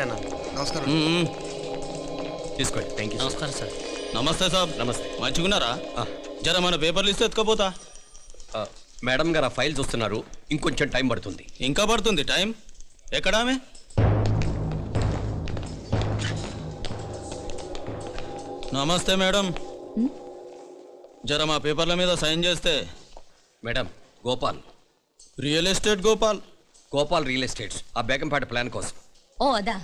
నమస్తే అన్న. నమస్కారం. తీసుకోండి. Thank you. నమస్కారం సార్. నమస్తే సాబ్. నమస్తే. మంచిగున్నారా? జర మన పేపర్లు ఇస్తే ఎత్తుకపోతా. మేడం గారు ఆ ఫైల్ చూస్తున్నారు, ఇంకొంచెం టైం పడుతుంది. ఇంకా పడుతుంది టైం? ఎక్కడామే? నమస్తే మేడం, జర మా పేపర్ల మీద సైన్ చేస్తే. Madam, Gopal, real estate Gopal. Gopal real estates, ఆ బేగంపేట ప్లాన్ కోసం. ఓ అదా,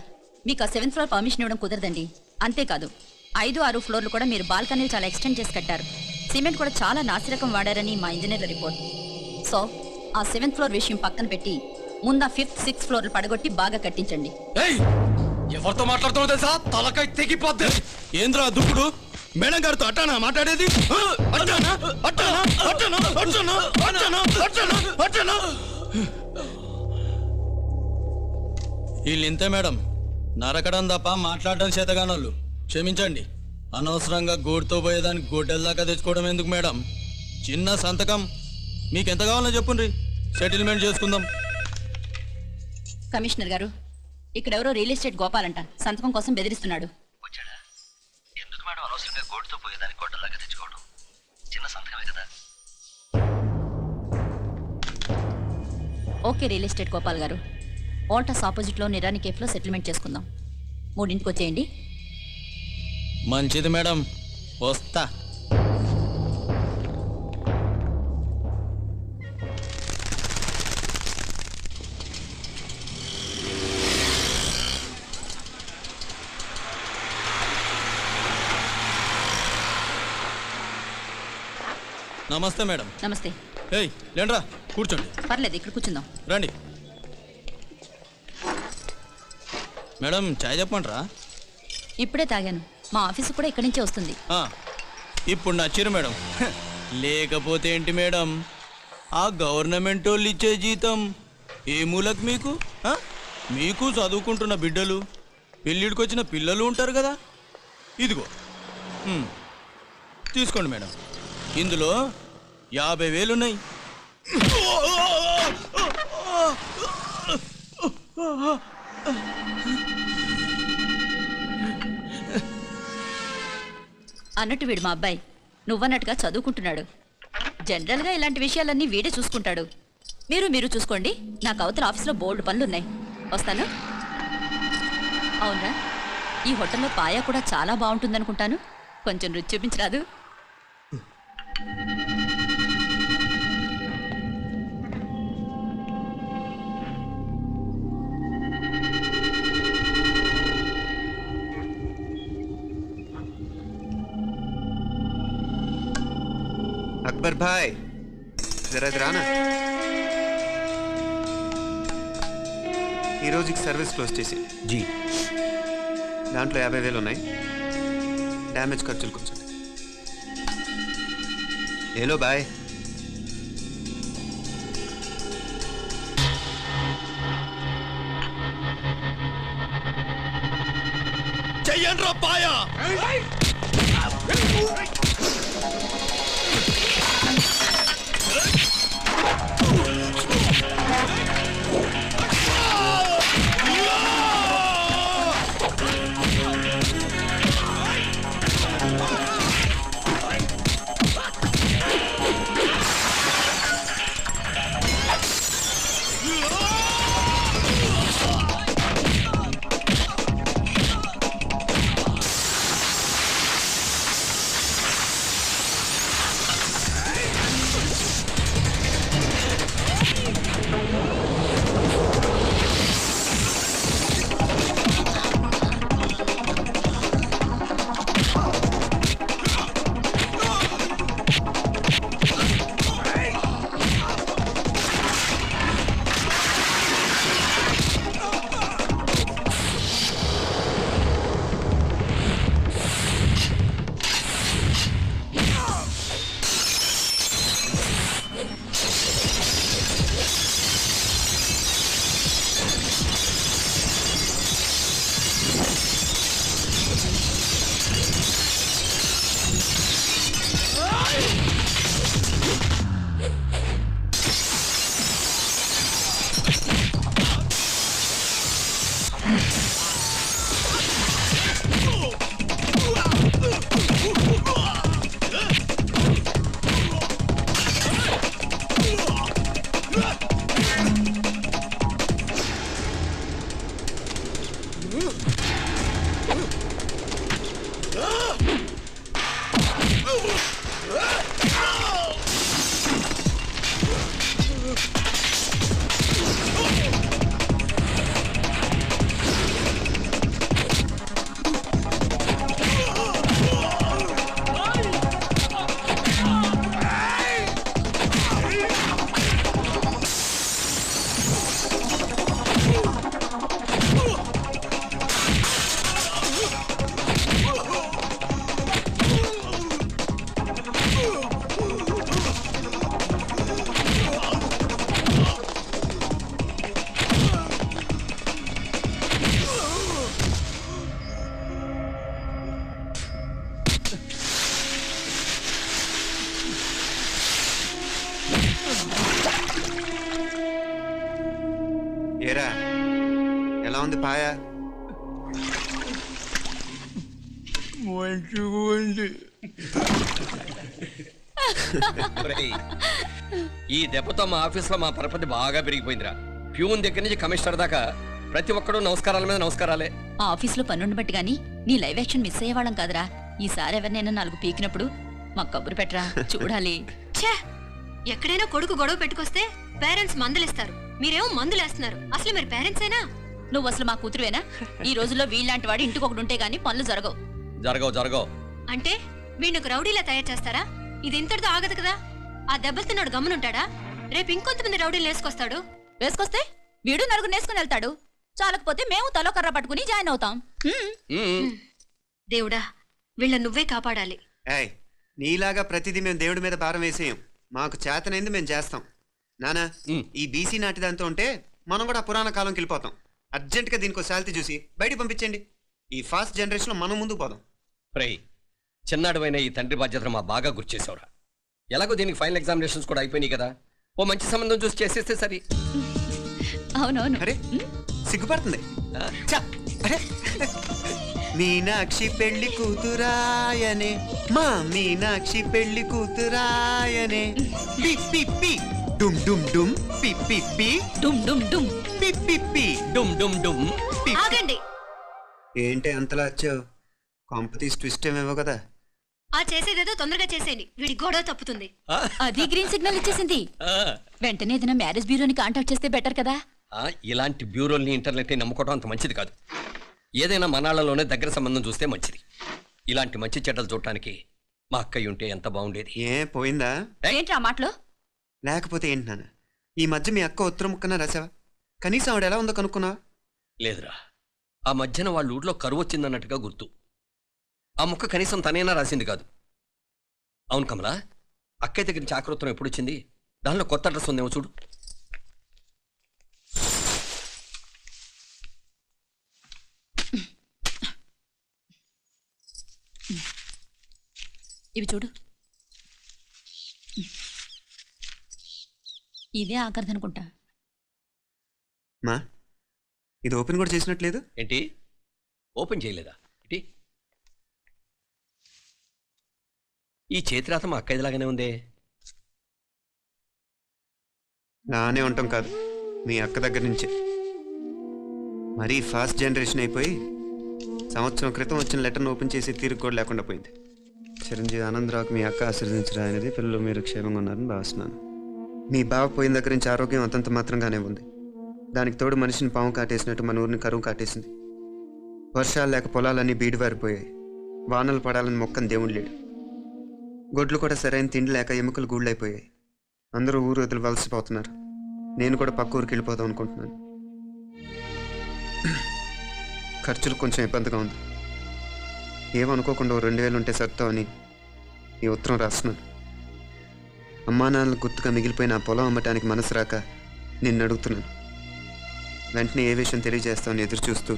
మీకు ఆ 7th ఫ్లోర్ పర్మిషన్ ఇవ్వడం కుదరదండి. అంతేకాదు 5, 6 ఫ్లోర్లు కూడా మీరు బాల్కనీలు చాలా ఎక్స్టెండ్ చేసి కట్టారు. సిమెంట్ కూడా చాలా నాసిరకం వాడారని మా ఇంజనీర్ల రిపోర్ట్. సో ఆ 7th ఫ్లోర్ విషయం పక్కన పెట్టి ముందు ఆ 5th, 6th ఫ్లోర్లు పడగొట్టి బాగా కట్టించండి. ఎవరితో మాట్లాడుతున్నావు తెలుసా? తలకాయ తెగిపోద్ది. ఏంద్రా దుప్పుడు? మేడం గారితో అట్టానా మాట్లాడేది? వీళ్ళు ఇంతే మేడం, నరకడం తప్ప మాట్లాడడం చేతగానోళ్ళు. క్షమించండి, అనవసరంగా గోడుతో పోయేదానికి గోడెల దాకా తెచ్చుకోవడం ఎందుకు మేడం? చిన్న సంతకం మీకెంత కావాలో చెప్పుండ్రి, సెటిల్మెంట్ చేసుకుందాం. కమిషనర్ గారు, ఇక్కడెవరో రియల్ ఎస్టేట్ గోపాలంట సంతకం కోసం బెదిరిస్తున్నాడు. ఎందుకు మేడం అనవసరంగా గోడుతో పోయేదానికి గొడ్డలాగా తెచ్చుకోవడం? చిన్న సంతకమే కదా. ఓకే రియల్ ఎస్టేట్ గోపాల్ గారు, ఆల్టాస్ ఆపోజిట్లో నిరాని కేఫ్లో సెటిల్మెంట్ చేసుకుందాం. 3ంటికి వచ్చేయండి. మంచిది మేడం, వస్తా. నమస్తే మేడం. నమస్తే. ఏయ్ లేండ్రా, కూర్చోండి. పర్లేదు, ఇక్కడ కూర్చుందాం. రండి మేడం, చాయ్ చెప్పండిరా. ఇప్పుడే తాగాను, మా ఆఫీసు కూడా ఇక్కడి నుంచే వస్తుంది. ఇప్పుడు నచ్చిరు మేడం. లేకపోతే ఏంటి మేడం, ఆ గవర్నమెంట్ వాళ్ళు ఇచ్చే జీతం ఏ మూలకు మీకు? మీకు చదువుకుంటున్న బిడ్డలు, పెళ్ళిడికి వచ్చిన పిల్లలు ఉంటారు కదా. ఇదిగో తీసుకోండి మేడం, ఇందులో 50,000 ఉన్నాయి. అన్నట్టు వీడు మా అబ్బాయి నువ్వన్నట్టుగా చదువుకుంటున్నాడు. జనరల్గా ఇలాంటి విషయాలన్నీ వీడే చూసుకుంటాడు. మీరు చూసుకోండి, నాకు అవతల ఆఫీస్లో బోల్డ్ పనులున్నాయి. వస్తాను. అవునరా, ఈ హోటల్లో పాయా కూడా చాలా బాగుంటుందనుకుంటాను. కొంచెం రుచి చూపించరాదు? अकबर भाई जरा इधर आना. ఈ రోజుకి సర్వీస్ క్లోజ్ చేసి జీ, దాంట్లో 50,000 ఉన్నాయి. డ్యామేజ్ ఖర్చులు కొంచెం. Hello boy. చెయ్యండ్రా పాయా. ఏరా ఎలా ఉంది పాయ? మంచిగా ఉంది. ఒరేయ్, ఈ దెబ్బతో మా ఆఫీస్లో మా పరపతి బాగా పెరిగిపోయిందిరా. ప్యూన్ దగ్గర నుంచి కమిషనర్ దాకా ప్రతి ఒక్కడు నమస్కారాల మీద నమస్కారాలే. ఆ ఆఫీస్లో పనుండి బట్టి గాని నీ లైవ్ యాక్షన్ మిస్ అయ్యేవాళ్ళం కాదురా. ఈసారి ఎవరినైనా 4 పీకినప్పుడు మాకు కబురు పెట్టరా, చూడాలి. ఛే! ఎక్కడైనా కొడుకు గొడవ పెట్టుకొస్తే పేరెంట్స్ మందులేస్తారు, మీరేమో మందులేస్తున్నారు. అసలు మీరు పేరెంట్సేనా? నువ్వు అసలు మా కూతురువేనా? ఈ రోజుల్లో వీళ్ళలాంటి వాడు ఇంటికి ఒకటి ఉంటే గానీ పనులు జరగవు. జరగవు. అంటే వీణ్ణకు రౌడీలా తయారు చేస్తారా? ఇది ఇంతటితో ఆగదు కదా. ఆ దెబ్బలుతున్నాడు గమ్మునుంటాడా? రేపు ఇంకొంతమంది రౌడీలు వేసుకొస్తాడు. వేసుకొస్తే వీడు 4 నేసుకుని వెళ్తాడు. చాలకపోతే మేము తలో కర్ర పట్టుకుని జాయిన్ అవుతాం. దేవుడా, వీళ్ళ నువ్వే కాపాడాలి. ఏయ్, నీలాగా ప్రతిదీ మేము దేవుడి మీద భారం వేసేయం. మాకు చేతనైంది మేము చేస్తాం. నానా, ఈ బీసీ నాటి దాంతో ఉంటే మనం కూడా పురాణ కాలంకి వెళ్ళిపోతాం. అర్జెంటుగా దీనికి శాలిటీ చూసి బయటికి పంపించండి. ఈ ఫాస్ట్ జనరేషన్లో మనం ముందుకు పోదాం. రేయ్, చిన్నాడువైన ఈ తండ్రి బాధ్యతను మా బాగా గుర్చేసావురా. ఎలాగో దీనికి ఫైనల్ ఎగ్జామినేషన్స్ కూడా అయిపోయినాయి కదా, ఓ మంచి సంబంధం చూసి చేసేస్తే సరి. అవునవును. అరే సిగ్గుపడుతుంది. ఛ! అరే మీనాక్షి పెళ్లి కూతురాయనే, మా మీనాక్షి పెళ్లి కూతురాయనే. పి పి పి డుమ్ డుమ్ డుమ్ పి పి పి డుమ్ డుమ్ డుమ్. పి పి పి డుమ్ డుమ్ డుమ్. పి. ఆగండి. ఏంటి అంతలా వచ్చావు? కాంపిటీస్ ట్విస్ట్ ఏమేవో కదా. ఆ చేసేదేదో తొందరగా చేసేయండి, వీడి గొడవ తప్పుతుంది. అది గ్రీన్ సిగ్నల్ ఇచ్చేసింది. వెంటనే ఏదైనా మ్యారేజ్ బ్యూరోని కాంటాక్ట్ చేస్తే బెటర్ కదా. ఇలాంటి బ్యూరోల్ని ఇంటర్నెట్ నమ్ముకోవడం అంత మంచిది కాదు. ఏదైనా మనాళ్ళలోనే దగ్గర సంబంధం చూస్తే మంచిది. ఇలాంటి మంచి చెడ్డలు చూడటానికి మా అక్కయ్య ఉంటే ఎంత బాగుండేది. ఏ పోయిందా? ఏంటి ఆ మాటలో? లేకపోతే ఏంటి నాన్న, ఈ మధ్య మీ అక్క ఉత్తరం ముక్కన రాసావా? కనీసం ఆవిడ ఎలా ఉందో కనుక్కున్నావా? లేదురా, ఆ మధ్యన వాళ్ళ ఊళ్ళో కరువు వచ్చిందన్నట్టుగా గుర్తు. ఆ ముక్క కనీసం తనైనా రాసింది కాదు. అవును కమలా, అక్కయ్య దగ్గర నుంచి ఆకృతం ఎప్పుడు వచ్చింది? దానిలో కొత్త అడ్రస్ ఉందేమో చూడు. ఇవి చూడు. ఇదే ఆఖరిదనుకుంటా. మా ఇది ఓపెన్ కూడా చేసినట్లేదు. ఏంటి ఓపెన్ చేయలేదా? ఏంటి ఈ చేతిరాత మా అక్కయ్యలాగానే ఉందే. నానే ఉంటాం కాదు, మీ అక్క దగ్గర నుంచే. మరీ ఫాస్ట్ జనరేషన్ అయిపోయి సంవత్సరం క్రితం వచ్చిన లెటర్ను ఓపెన్ చేసి తీరుకు కూడా లేకుండా పోయింది. చిరంజీవి ఆనందరావుకి మీ అక్క ఆశీర్వదించరా అనేది, పిల్లలు మీరు క్షేమంగా ఉన్నారని భావిస్తున్నాను. మీ బావ పోయిన దగ్గర నుంచి ఆరోగ్యం అంతంత మాత్రంగానే ఉంది. దానికి తోడు మనిషిని పాము కాటేసినట్టు మన ఊరిని కరువు కాటేసింది. వర్షాలు లేక పొలాలన్నీ బీడివారిపోయాయి. వానలు పడాలని మొక్కని దేవుడు లేడు. గొడ్లు కూడా సరైన తిండి లేక ఎముకలు గూళ్ళైపోయాయి. అందరూ ఊరు వదిలివలసిపోతున్నారు. నేను కూడా పక్క ఊరికి వెళ్ళిపోదాం అనుకుంటున్నాను. ఖర్చులు కొంచెం ఇబ్బందిగా ఉంది. ఏమనుకోకుండా 2000 ఉంటే సర్తామని ఈ ఉత్తరం రాస్తున్నాను. అమ్మా నాన్నలకు గుర్తుగా మిగిలిపోయిన ఆ పొలం అమ్మటానికి మనసు రాక నిన్ను అడుగుతున్నాను. వెంటనే ఏ విషయం తెలియజేస్తామని ఎదురు చూస్తూ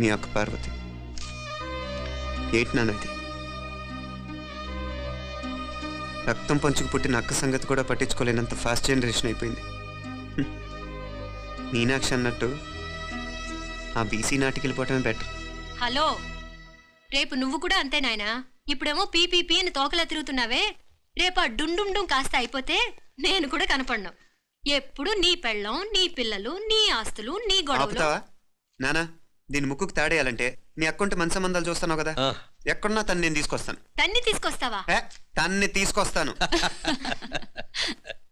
మీ అక్క పార్వతి. ఏంటి నాన్నది? రక్తం పంచుకు పుట్టిన అక్క సంగతి కూడా పట్టించుకోలేనంత ఫాస్ట్ జనరేషన్ అయిపోయింది. మీనాక్షి అన్నట్టు ఆ బీసీ నాటికి వెళ్ళిపోవటమే బెటర్. హలో, రేపు నువ్వు కూడా అంతే నాయనా. ఇప్పుడేమో పీపీపీ అని తోకలా తిరుగుతున్నావే, రేపు ఆ డుండుండుం కాస్త అయిపోతే నేను కూడా కనపడను. ఎప్పుడు నీ పెళ్ళం, నీ పిల్లలు, నీ ఆస్తులు, నీ గొడవలు. ఆపుతావా నానా? దీని ముక్కుకు తాడేయాలంటే నీ అక్కంటే మంచి సంబంధాలు చూస్తున్నావు కదా. ఎక్కడున్నా తను నేను తీసుకొస్తాను. తన్ని తీసుకొస్తావా? తన్ని తీసుకొస్తాను.